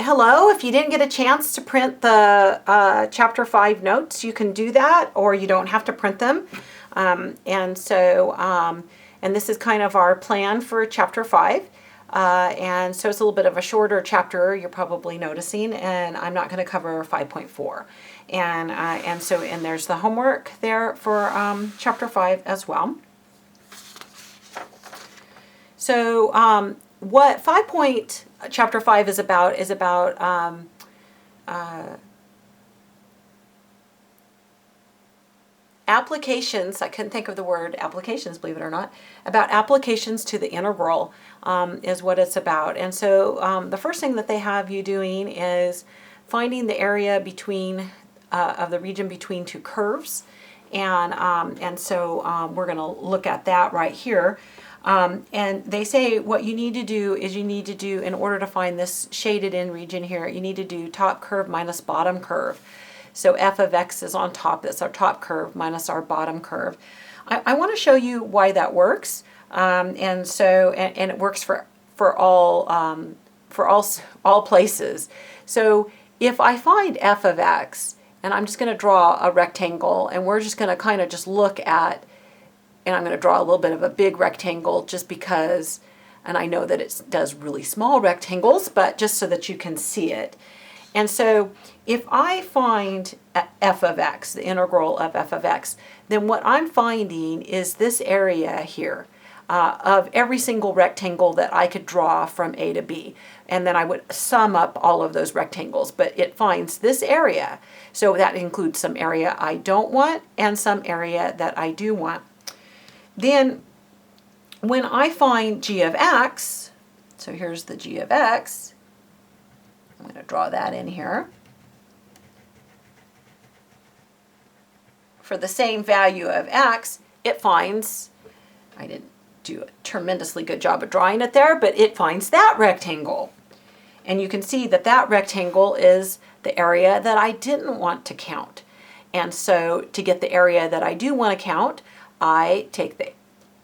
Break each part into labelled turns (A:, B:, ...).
A: hello, if you didn't get a chance to print the Chapter 5 notes, you can do that, or you don't have to print them. And this is kind of our plan for Chapter 5. And so it's a little bit of a shorter chapter, you're probably noticing, and I'm not going to cover 5.4. And there's the homework there for Chapter 5 as well. So what Chapter 5 is about applications. I couldn't think of the word applications, believe it or not. About applications to the integral is what it's about. And so the first thing that they have you doing is finding the area between of the region between two curves, and so we're going to look at that right here. And they say what you need to do is in order to find this shaded in region here, you need to do top curve minus bottom curve. So f of x is on top, that's our top curve, minus our bottom curve. I want to show you why that works. And it works for all places. So if I find f of x, and I'm just going to draw a rectangle, and we're just going to kind of just look at, and I'm going to draw a little bit of a big rectangle just because, and I know that it does really small rectangles, but just so that you can see it. And so if I find f of x, the integral of f of x, then what I'm finding is this area here of every single rectangle that I could draw from A to B. And then I would sum up all of those rectangles, but it finds this area. So that includes some area I don't want and some area that I do want. Then when I find g of x, so here's the g of x, I'm going to draw that in here. For the same value of x, it finds, I didn't do a tremendously good job of drawing it there, but it finds that rectangle. And you can see that that rectangle is the area that I didn't want to count. And so to get the area that I do want to count, I take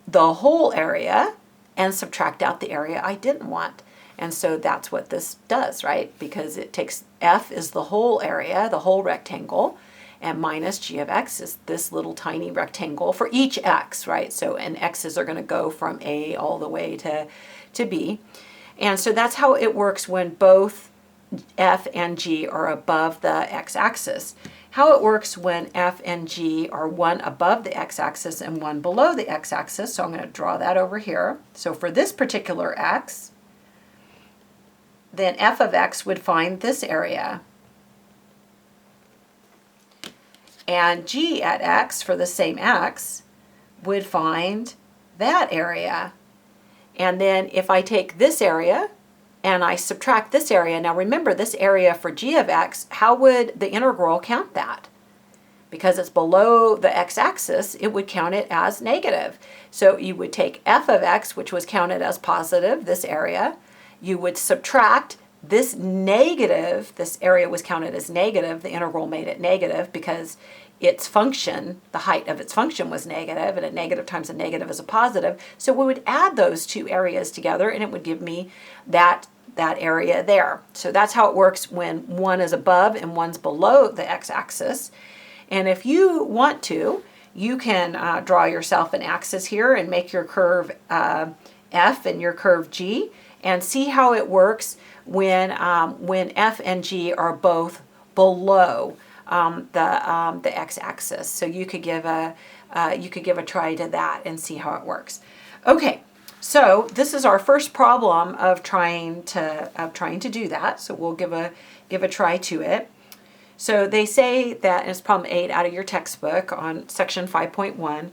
A: the whole area and subtract out the area I didn't want. And so that's what this does, right? Because it takes f is the whole area, the whole rectangle, and minus g of x is this little tiny rectangle for each x, right? So, and x's are going to go from A all the way to B. And so that's how it works when both f and g are above the x-axis. How it works when f and g are one above the x-axis and one below the x-axis. So I'm going to draw that over here. So for this particular x, then f of x would find this area. And g at x, for the same x, would find that area. And then if I take this area and I subtract this area, now remember this area for g of x, how would the integral count that? Because it's below the x-axis, it would count it as negative. So you would take f of x, which was counted as positive, this area, you would subtract this negative, this area was counted as negative, the integral made it negative because its function, the height of its function was negative, and a negative times a negative is a positive. So we would add those two areas together and it would give me that area there. So that's how it works when one is above and one's below the x-axis. And if you want to, you can draw yourself an axis here and make your curve f and your curve g, and see how it works when f and g are both below the x-axis. So you could give a try to that and see how it works. Okay, so this is our first problem of trying to do that. So we'll give a try to it. So they say that, and it's problem 8 out of your textbook on section 5.1.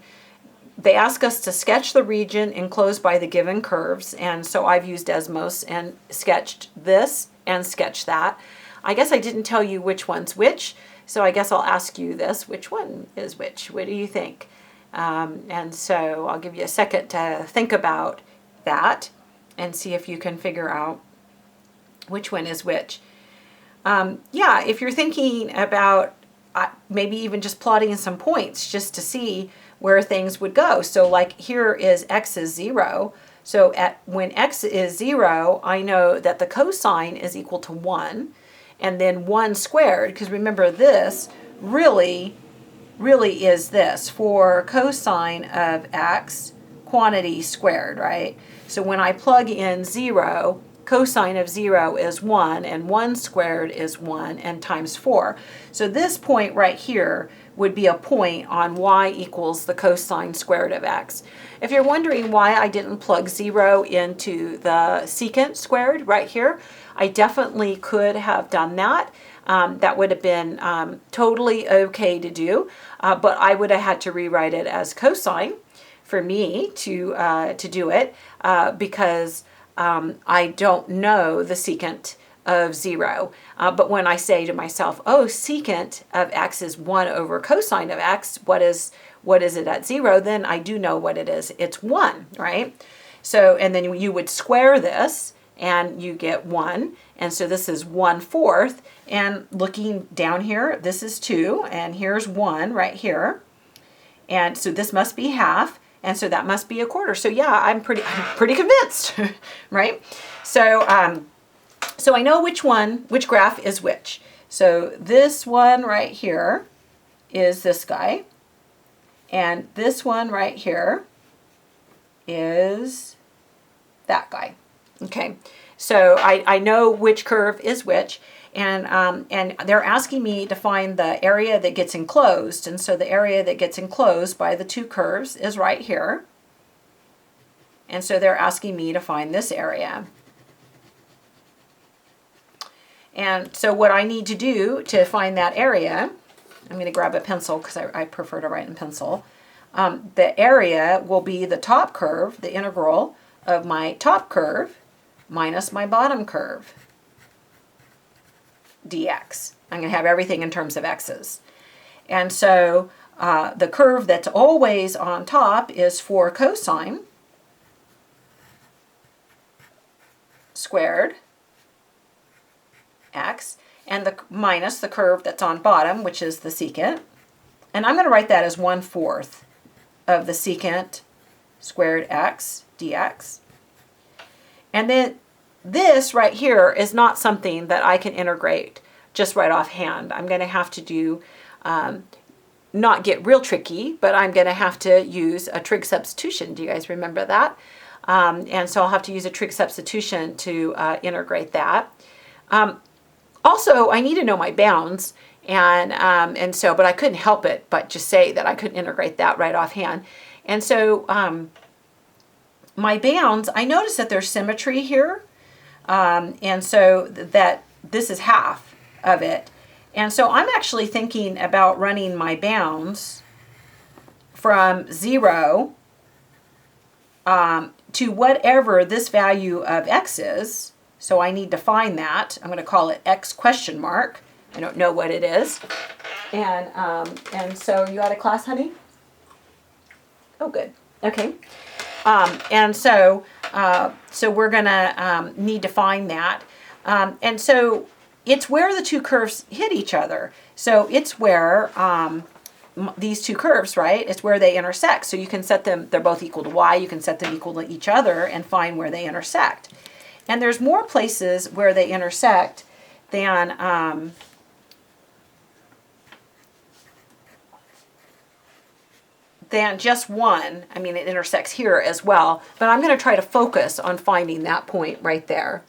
A: They ask us to sketch the region enclosed by the given curves, and so I've used Desmos and sketched this and sketched that. I guess I didn't tell you which one's which, so I guess I'll ask you this: which one is which? What do you think? And so I'll give you a second to think about that and see if you can figure out which one is which. Yeah, if you're thinking about maybe even just plotting some points just to see where things would go. So like here is x is 0. So when x is 0, I know that the cosine is equal to 1, and then 1 squared, because remember this really is this, for cosine of x, quantity squared, right? So when I plug in 0, cosine of 0 is 1, and 1 squared is 1, and times 4. So this point right here would be a point on y equals the cosine squared of x. If you're wondering why I didn't plug 0 into the secant squared right here, I definitely could have done that. That would have been totally okay to do, but I would have had to rewrite it as cosine for me to do it because I don't know the secant of 0. But when I say to myself, oh, secant of x is 1 over cosine of x, what is it at 0? Then I do know what it is. It's 1, right? So, and then you would square this, and you get 1. And so this is 1/4. And looking down here, this is 2, and here's 1 right here. And so this must be half, and so that must be a quarter. So yeah, I'm pretty convinced, right? So so I know which graph is which. So this one right here is this guy, and this one right here is that guy. Okay, so I know which curve is which, and they're asking me to find the area that gets enclosed, and so the area that gets enclosed by the two curves is right here, and so they're asking me to find this area. And so what I need to do to find that area, I'm going to grab a pencil because I prefer to write in pencil. The area will be the top curve, the integral of my top curve minus my bottom curve, dx. I'm going to have everything in terms of x's. And so the curve that's always on top is 4 cosine squared x, and the minus the curve that's on bottom, which is the secant. And I'm going to write that as 1/4 of the secant squared x dx. And then this right here is not something that I can integrate just right offhand. I'm going to have to do, not get real tricky, but I'm going to have to use a trig substitution. Do you guys remember that? And so I'll have to use a trig substitution to integrate that. Also, I need to know my bounds, and so, but I couldn't help it but just say that I couldn't integrate that right offhand. And so my bounds, I notice that there's symmetry here, and so that this is half of it. And so I'm actually thinking about running my bounds from 0 to whatever this value of x is. So I need to find that. I'm going to call it x question mark. I don't know what it is. And so you out of class, honey? Oh, good. Okay. And so we're going to need to find that. And so it's where the two curves hit each other. So it's where these two curves, right? It's where they intersect. So you can set them, they're both equal to y. You can set them equal to each other and find where they intersect. And there's more places where they intersect than just one. I mean, it intersects here as well, but I'm going to try to focus on finding that point right there.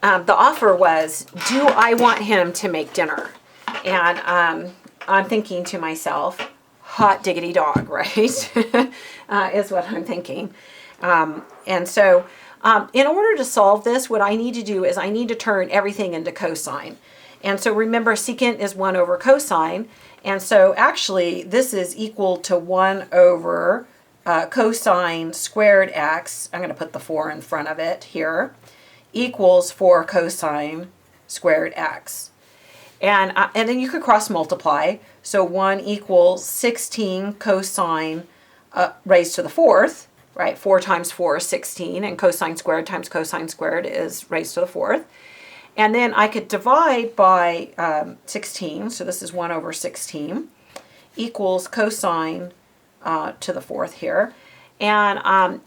A: The offer was, do I want him to make dinner? And I'm thinking to myself, hot diggity dog, right? Is what I'm thinking. And so in order to solve this, what I need to do is I need to turn everything into cosine. And so remember, secant is 1 over cosine. And so actually, this is equal to 1 over cosine squared x. I'm going to put the 4 in front of it here. Equals 4 cosine squared x. And then you could cross multiply. So 1 equals 16 cosine raised to the 4th, right? 4 times 4 is 16, and cosine squared times cosine squared is raised to the 4th. And then I could divide by 16, so this is 1 over 16, equals cosine to the fourth here. And I'm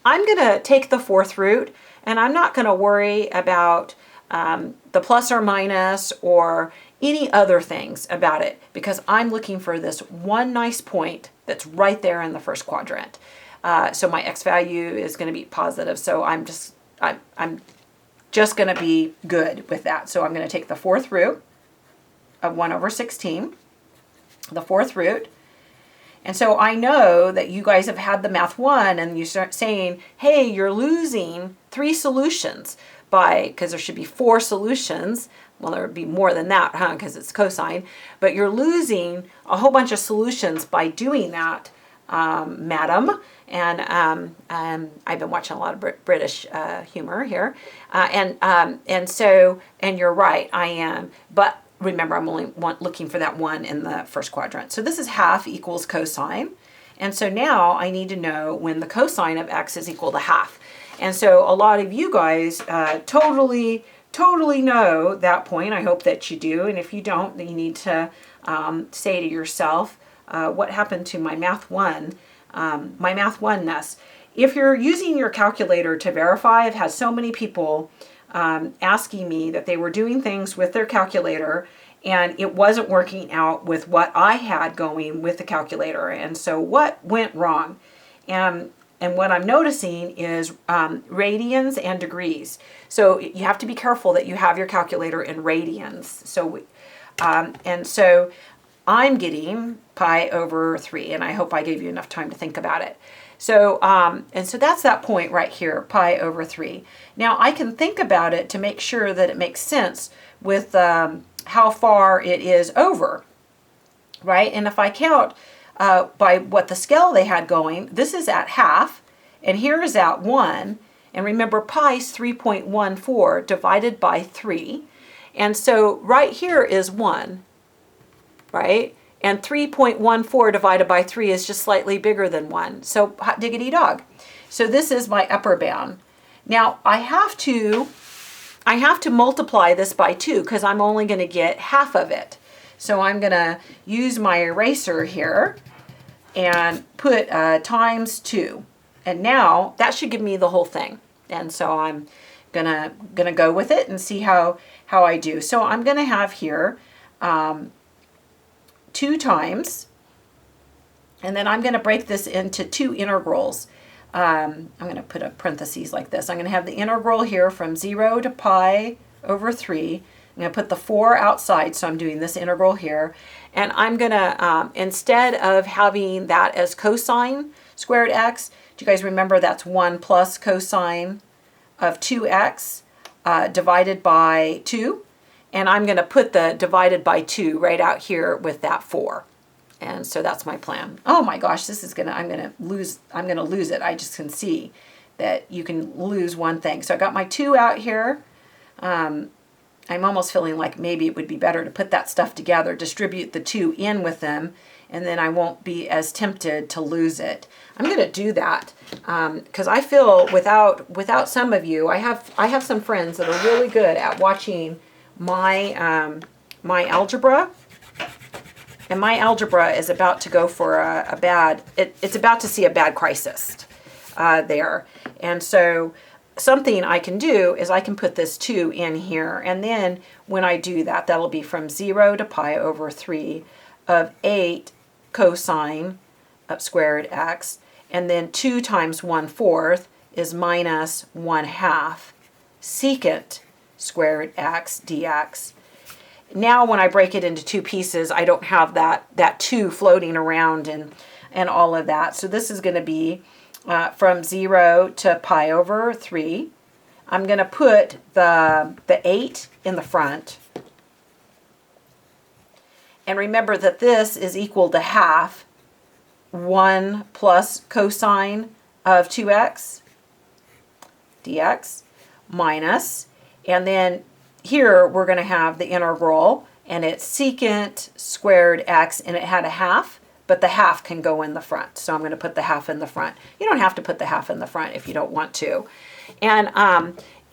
A: going to take the fourth root, and I'm not going to worry about the plus or minus or any other things about it, because I'm looking for this one nice point that's right there in the first quadrant. So my x value is going to be positive, so I'm just going to be good with that. So I'm going to take the fourth root of 1 over 16, the fourth root. And so I know that you guys have had the Math 1 and you start saying, hey, you're losing 3 solutions because there should be 4 solutions. Well, there would be more than that, huh, because it's cosine. But you're losing a whole bunch of solutions by doing that, madam. And I've been watching a lot of British humor here. And you're right, I am. But remember, I'm only looking for that 1 in the first quadrant. So this is half equals cosine. And so now I need to know when the cosine of x is equal to half. And so a lot of you guys totally know that point. I hope that you do. And if you don't, then you need to say to yourself, what happened to my Math 1, my Math 1-ness? If you're using your calculator to verify, I've had so many people asking me that they were doing things with their calculator and it wasn't working out with what I had going with the calculator. And so what went wrong? And what I'm noticing is radians and degrees. So you have to be careful that you have your calculator in radians. So so I'm getting pi over 3, and I hope I gave you enough time to think about it. So, and so that's that point right here, pi over 3. Now I can think about it to make sure that it makes sense with how far it is over, right? And if I count by what the scale they had going, this is at half, and here is at 1. And remember, pi is 3.14 divided by 3. And so right here is 1, right? And 3.14 divided by 3 is just slightly bigger than 1. So hot diggity dog. So this is my upper bound. Now I have to multiply this by 2 because I'm only going to get half of it. So I'm going to use my eraser here and put times 2. And now that should give me the whole thing. And so I'm gonna go with it and see how I do. So I'm gonna have here 2 times, and then I'm going to break this into 2 integrals. I'm going to put a parentheses like this. I'm going to have the integral here from 0 to pi over 3. I'm going to put the 4 outside, so I'm doing this integral here. And I'm going to, instead of having that as cosine squared x, do you guys remember that's 1 plus cosine of 2x divided by 2? And I'm going to put the divided by 2 right out here with that 4. And so that's my plan. Oh my gosh, this is I'm going to lose it. I just can see that you can lose one thing. So I got my 2 out here. I'm almost feeling like maybe it would be better to put that stuff together, distribute the 2 in with them, and then I won't be as tempted to lose it. I'm going to do that because I feel without some of you, I have some friends that are really good at watching my my algebra, and my algebra is about to go for a bad, it's about to see a bad crisis there. And so something I can do is I can put this 2 in here, and then when I do that, that'll be from 0 to pi over 3 of 8 cosine of squared x, and then 2 times 1/4 is minus 1/2 secant squared x dx. Now when I break it into 2 pieces, I don't have that 2 floating around and all of that. So this is going to be from 0 to pi over 3. I'm going to put the 8 in the front. And remember that this is equal to half 1 plus cosine of 2x dx minus, and then here we're going to have the integral, and it's secant squared x, and it had a half, but the half can go in the front. So I'm going to put the half in the front. You don't have to put the half in the front if you don't want to. And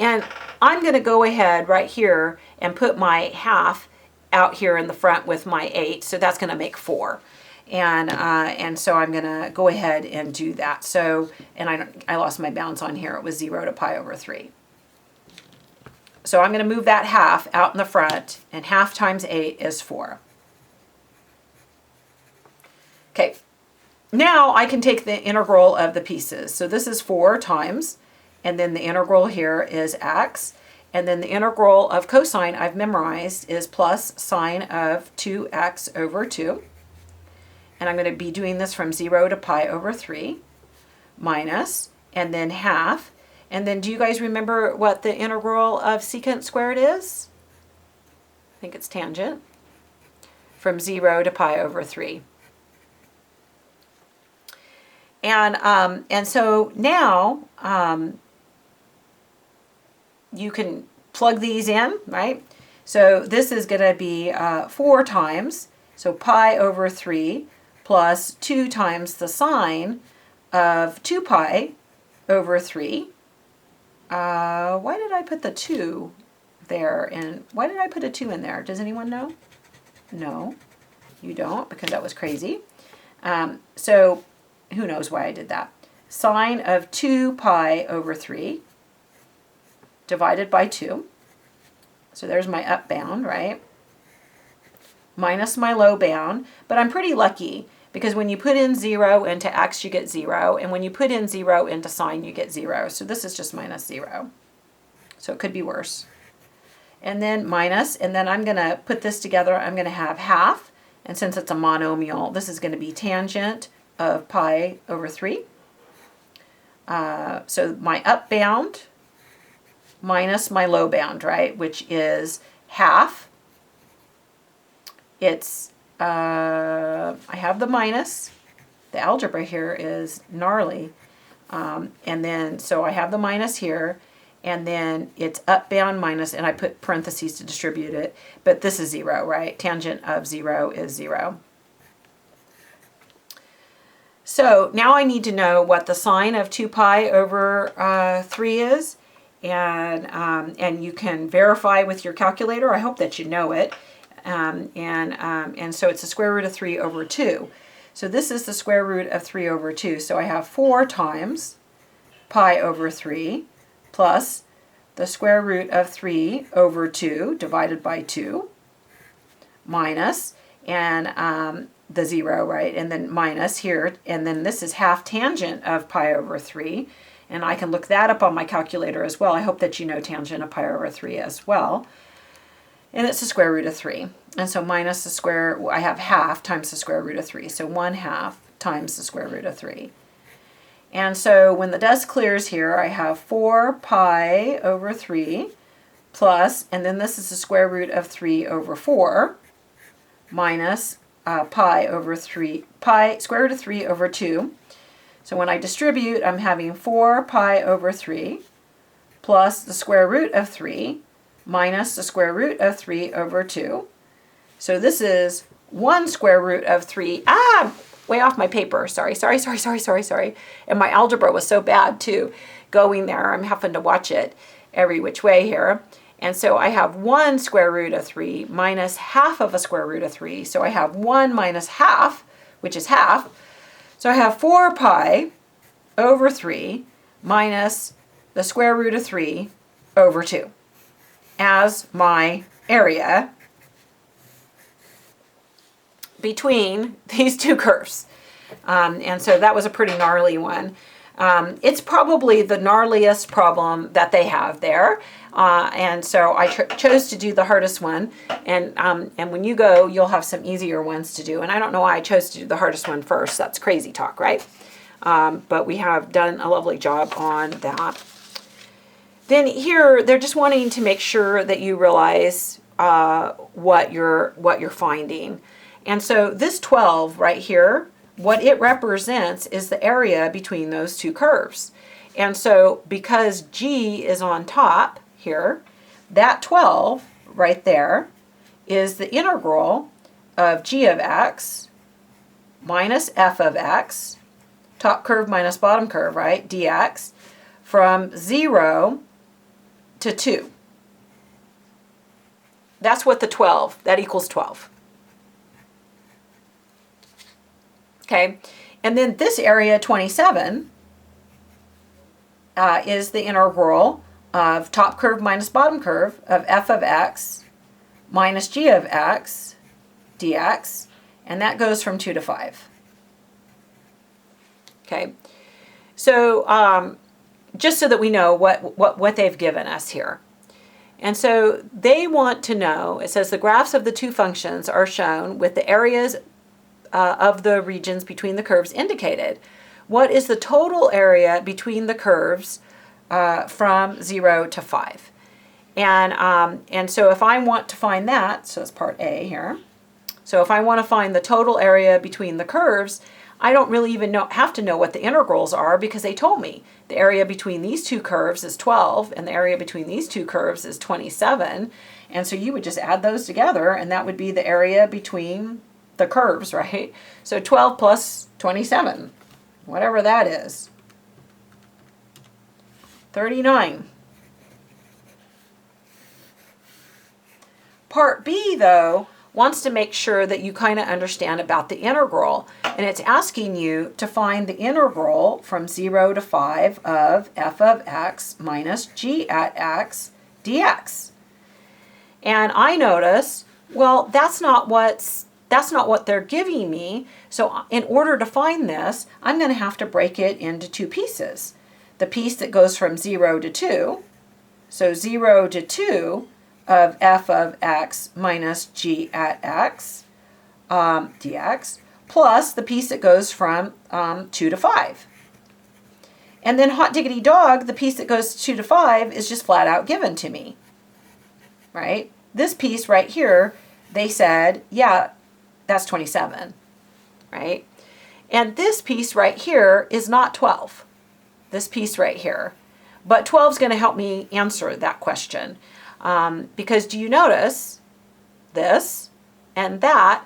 A: And I'm going to go ahead right here and put my half out here in the front with my 8. So that's going to make 4. And so I'm going to go ahead and do that. So, and I lost my bounds on here. It was 0 to pi over 3. So I'm going to move that half out in the front, and half times 8 is 4. Okay, now I can take the integral of the pieces. So this is 4 times, and then the integral here is x. And then the integral of cosine I've memorized is plus sine of 2x over 2. And I'm going to be doing this from 0 to pi over 3 minus, and then half. And then do you guys remember what the integral of secant squared is? I think it's tangent. From 0 to pi over 3. And so now you can plug these in, right? So this is going to be 4 times, so pi over 3 plus 2 times the sine of 2 pi over 3. Why did I put the 2 there? And why did I put a 2 in there? Does anyone know? No, you don't, because that was crazy. So who knows why I did that? Sine of 2 pi over 3 divided by 2. So there's my up bound, right? Minus my low bound. But I'm pretty lucky, because when you put in 0 into x, you get 0. And when you put in 0 into sine, you get 0. So this is just minus 0. So it could be worse. And then minus, and then I'm going to put this together. I'm going to have half. And since it's a monomial, this is going to be tangent of pi over 3. So my up bound minus my low bound, right, which is half. It's, I have the minus. The algebra here is gnarly. And then, so I have the minus here, and then it's up bound minus, and I put parentheses to distribute it, but this is 0, right? Tangent of 0 is 0. So now I need to know what the sine of 2 pi over 3 is, and you can verify with your calculator. I hope that you know it. And so it's the square root of 3 over 2. So this is the square root of 3 over 2. So I have 4 times pi over 3 plus the square root of 3 over 2 divided by 2 minus, and the 0, right? And then minus here, and then this is half tangent of pi over 3. And I can look that up on my calculator as well. I hope that you know tangent of pi over 3 as well. And it's the square root of 3. And so minus the square, I have half times the square root of 3. So 1/2 times the square root of 3. And so when the dust clears here, I have 4 pi over 3 plus, and then this is the square root of 3 over 4 minus pi over 3, square root of 3 over 2. So when I distribute, I'm having 4 pi over 3 plus the square root of 3 minus the square root of 3 over 2. So this is 1 square root of 3. Way off my paper. Sorry. And my algebra was so bad too, going there. I'm having to watch it every which way here. And so I have 1 square root of 3 minus half of a square root of 3. So I have 1 minus half, which is half. So I have 4 pi over 3 minus the square root of 3 over 2 as my area between these two curves. And so that was a pretty gnarly one. It's probably the gnarliest problem that they have there. And so I chose to do the hardest one. And when you go, you'll have some easier ones to do. And I don't know why I chose to do the hardest one first. That's crazy talk, right? But we have done a lovely job on that. Then here, they're just wanting to make sure that you realize what you're finding. And so this 12 right here, what it represents is the area between those two curves. And so because G is on top here, that 12 right there is the integral of G of x minus f of x, top curve minus bottom curve, right, dx, from 0 to 2. That's what the 12, that equals 12. Okay, and then this area 27 is the integral of top curve minus bottom curve of f of x minus g of x dx, and that goes from 2 to 5. Okay, so just so that we know what they've given us here. And so they want to know, it says the graphs of the two functions are shown with the areas of the regions between the curves indicated. What is the total area between the curves from 0 to 5? And so if I want to find that, so it's part A here. So if I want to find the total area between the curves, I don't really even have to know what the integrals are, because they told me the area between these two curves is 12 and the area between these two curves is 27. And so you would just add those together and that would be the area between the curves, right? So 12 plus 27, whatever that is, 39. Part B, though, wants to make sure that you kind of understand about the integral, and it's asking you to find the integral from 0 to 5 of f of x minus g at x dx. And I notice, well, that's not what they're giving me. So in order to find this, I'm going to have to break it into two pieces. The piece that goes from 0 to 2, so 0 to 2 of f of x minus g at x dx, plus the piece that goes from 2 to 5. And then hot diggity dog, the piece that goes 2 to 5 is just flat out given to me, right? This piece right here, they said, yeah, that's 27, right? And this piece right here is not 12, this piece right here. But 12 is going to help me answer that question. Because do you notice this and that,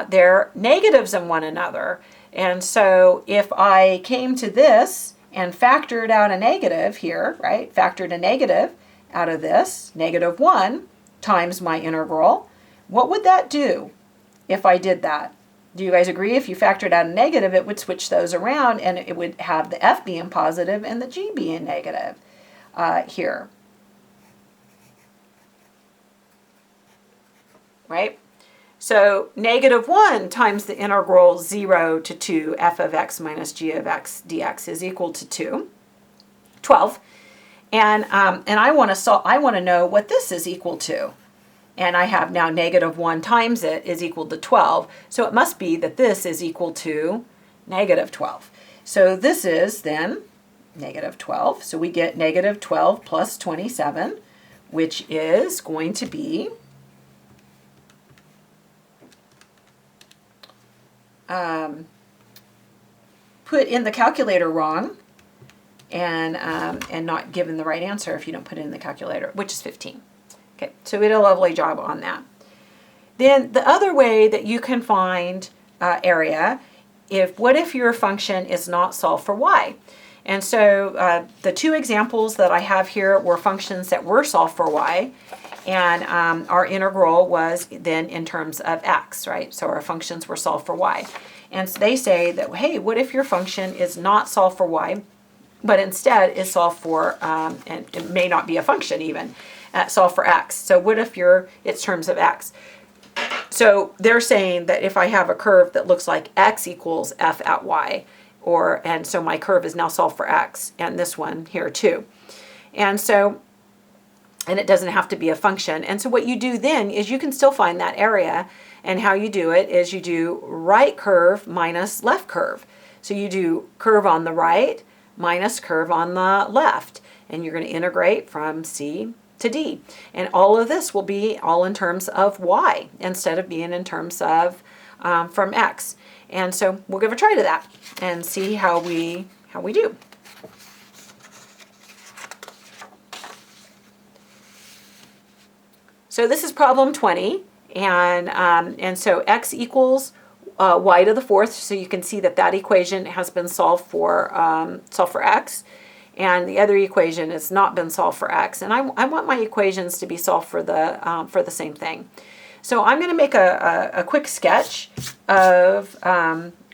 A: they're negatives in one another. And so if I came to this and factored out a negative here, right, factored a negative out of this, -1 times my integral, what would that do if I did that? Do you guys agree? If you factored out a negative, it would switch those around and it would have the f being positive and the g being negative here. Right? So -1 times the integral 0 to 2 f of x minus g of x dx is equal to 12. And I want to know what this is equal to. And I have now -1 times it is equal to 12. So it must be that this is equal to -12. So this is then -12. So we get -12 plus 27, which is going to be put in the calculator wrong and not given the right answer if you don't put it in the calculator, which is 15. Okay, so we did a lovely job on that. Then the other way that you can find area, what if your function is not solved for y? And so the two examples that I have here were functions that were solved for y, and our integral was then in terms of x, right? So our functions were solved for y. And so they say that, hey, what if your function is not solved for y, but instead is solved for, and it may not be a function even, solved for x. So what if it's terms of x? So they're saying that if I have a curve that looks like x equals f at y, and so my curve is now solved for x, and this one here too. And it doesn't have to be a function. And so what you do then is you can still find that area, and how you do it is you do right curve minus left curve. So you do curve on the right minus curve on the left, and you're going to integrate from C to D. And all of this will be all in terms of y instead of being in terms of from x. And so we'll give a try to that and see how we do. So this is problem 20, and so x equals y to the fourth. So you can see that equation has been solved for x, and the other equation has not been solved for x, and I want my equations to be solved for the same thing. So I'm going to make a quick sketch of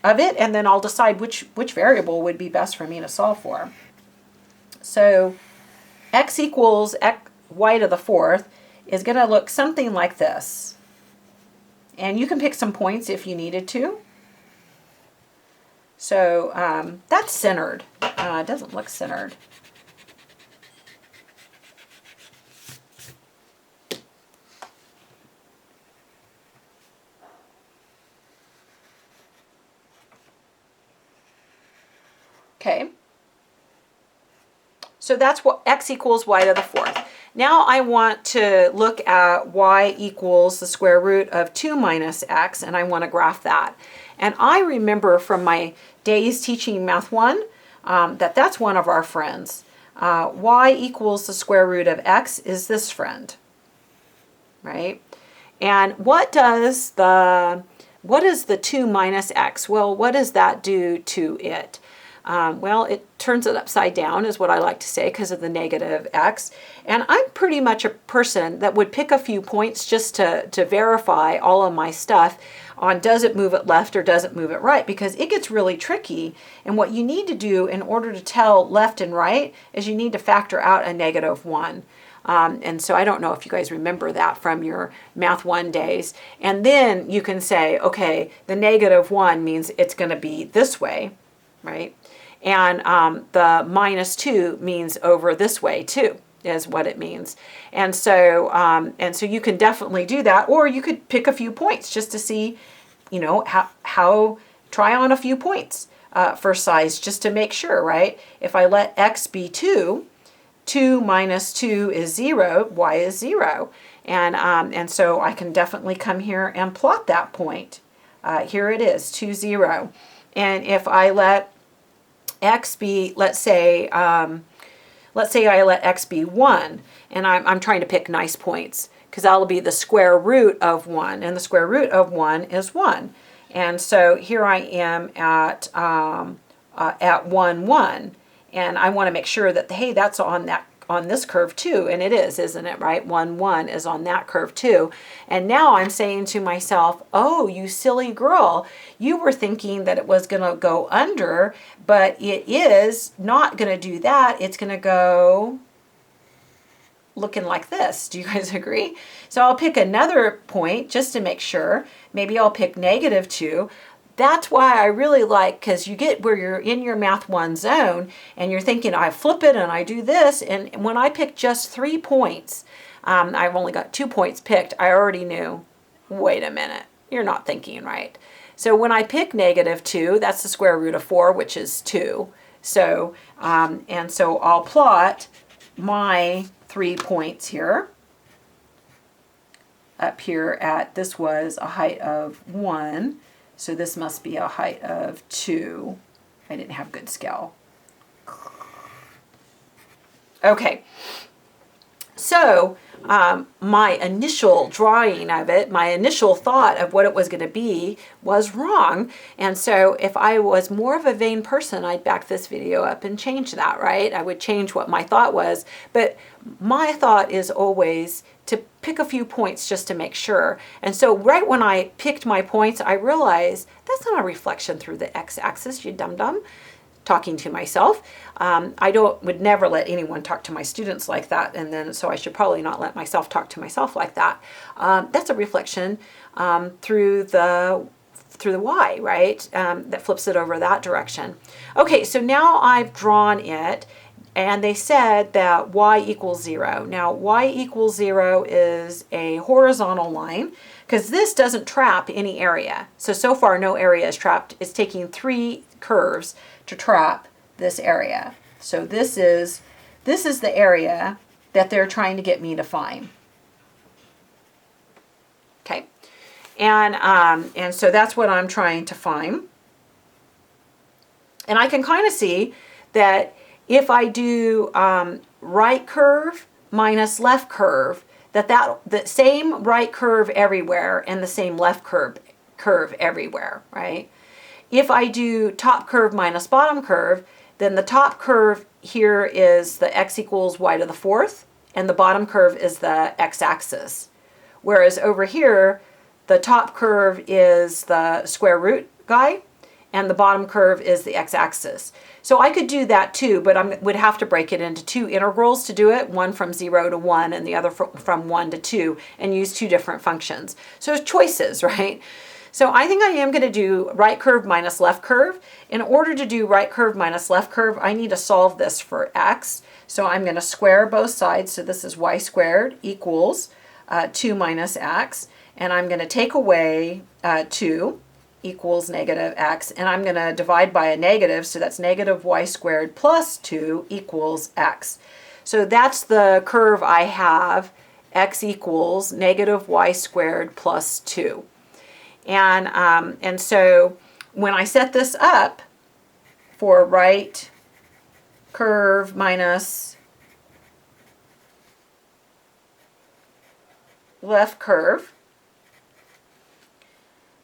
A: it, and then I'll decide which variable would be best for me to solve for. So x equals y to the fourth is going to look something like this. And you can pick some points if you needed to. So that's centered. It doesn't look centered. Okay. So that's what x equals y to the fourth. Now I want to look at y equals the square root of 2 minus x, and I want to graph that. And I remember from my days teaching Math 1 that that's one of our friends. Y equals the square root of x is this friend, right? And what is the 2 minus x? Well, what does that do to it? Well, it turns it upside down, is what I like to say, because of the negative x. And I'm pretty much a person that would pick a few points just to verify all of my stuff on does it move it left or does it move it right, because it gets really tricky. And what you need to do in order to tell left and right is you need to factor out a -1. And so I don't know if you guys remember that from your Math 1 days. And then you can say, okay, the -1 means it's going to be this way, right? And the -2 means over this way too, is what it means. And so you can definitely do that, or you could pick a few points just to see, you know, how try on a few points for size just to make sure, right? If I let x be 2, 2 minus 2 is 0, y is 0. And so I can definitely come here and plot that point. Here it is, 2, 0. And if I let x be, let's say I let x be 1, and I'm trying to pick nice points, because that'll be the square root of 1, and the square root of 1 is 1. And so here I am at 1, 1, and I want to make sure that, hey, that's on this curve too, and it is, isn't it, right? 1, 1 is on that curve too. And now I'm saying to myself, oh, you silly girl, you were thinking that it was going to go under, but it is not going to do that. It's going to go looking like this. Do you guys agree? So I'll pick another point just to make sure. Maybe I'll pick -2. That's why I really like, because you get where you're in your Math 1 zone and you're thinking, I flip it and I do this. And when I pick just 3 points, I've only got 2 points picked, I already knew, wait a minute, you're not thinking right. So when I pick -2, that's the square root of 4, which is 2. So, and so I'll plot my 3 points here. Up here at, this was a height of 1. So this must be a height of 2. I didn't have good scale. Okay. So my initial drawing of it, my initial thought of what it was going to be was wrong. And so if I was more of a vain person, I'd back this video up and change that, right? I would change what my thought was. But my thought is always to pick a few points just to make sure. And so right when I picked my points, I realized that's not a reflection through the x-axis, you dum-dum. Talking to myself. I would never let anyone talk to my students like that, and then so I should probably not let myself talk to myself like that. That's a reflection through the y, right? That flips it over that direction. Okay, so now I've drawn it, and they said that y equals 0. Now y equals 0 is a horizontal line, because this doesn't trap any area. So far no area is trapped. It's taking 3 curves to trap this area. So this is the area that they're trying to get me to find. Okay, and so that's what I'm trying to find. And I can kind of see that if I do right curve minus left curve, the same right curve everywhere and the same left curve everywhere, right? If I do top curve minus bottom curve, then the top curve here is the x equals y to the fourth, and the bottom curve is the x-axis. Whereas over here, the top curve is the square root guy, and the bottom curve is the x-axis. So I could do that too, but I would have to break it into two integrals to do it, one from 0 to 1 and the other from 1 to 2, and use two different functions. So it's choices, right? So I think I am going to do right curve minus left curve. In order to do right curve minus left curve, I need to solve this for x. So I'm going to square both sides. So this is y squared equals 2 minus x. And I'm going to take away 2 equals negative x. And I'm going to divide by a negative. So that's negative y squared plus 2 equals x. So that's the curve I have, x equals negative y squared plus 2. And so when I set this up for right curve minus left curve,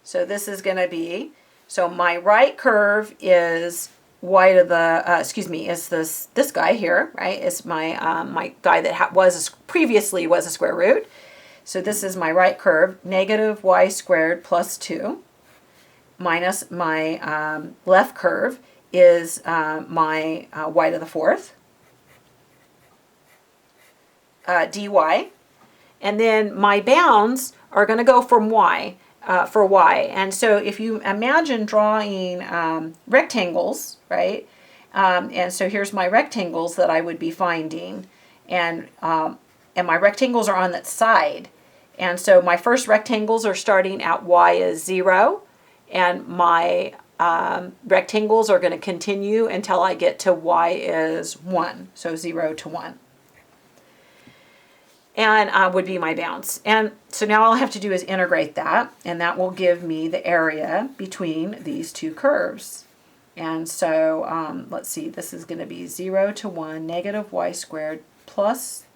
A: so this is going to be, so my right curve is y to the, is this guy here, right? It's my, my guy that previously was a square root. So this is my right curve, negative y squared plus 2, minus my left curve is my y to the fourth, dy. And then my bounds are going to go from y, for y. And so if you imagine drawing rectangles, right? And so here's my rectangles that I would be finding. And my rectangles are on that side. And so my first rectangles are starting at y is 0, and my rectangles are going to continue until I get to y is 1, so 0 to 1. And would be my bounds. And so now all I have to do is integrate that, and that will give me the area between these two curves. And so let's see, this is going to be 0 to 1, negative y squared plus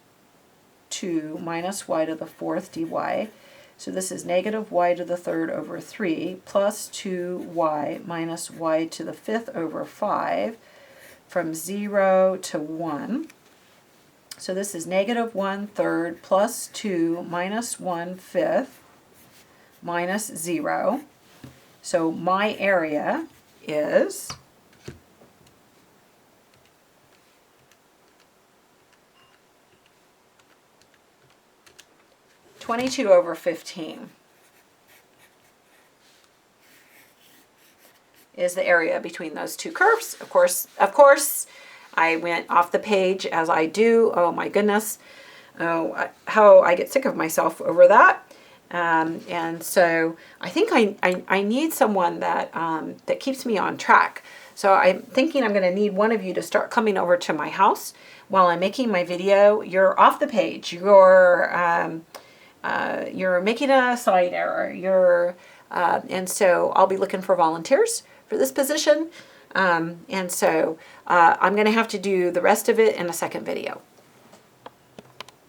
A: 2 minus y to the fourth dy. So this is negative y to the third over 3 plus 2y minus y to the fifth over 5 from 0 to 1. So this is negative 1/3 plus 2 minus 1/5 minus 0. So my area is 22 over 15 is the area between those two curves. Of course, I went off the page as I do. Oh my goodness. Oh, how I get sick of myself over that. And so I think I need someone that, that keeps me on track. So I'm thinking I'm going to need one of you to start coming over to my house while I'm making my video. You're off the page. You're making a side error. And so I'll be looking for volunteers for this position. And so I'm going to have to do the rest of it in a second video.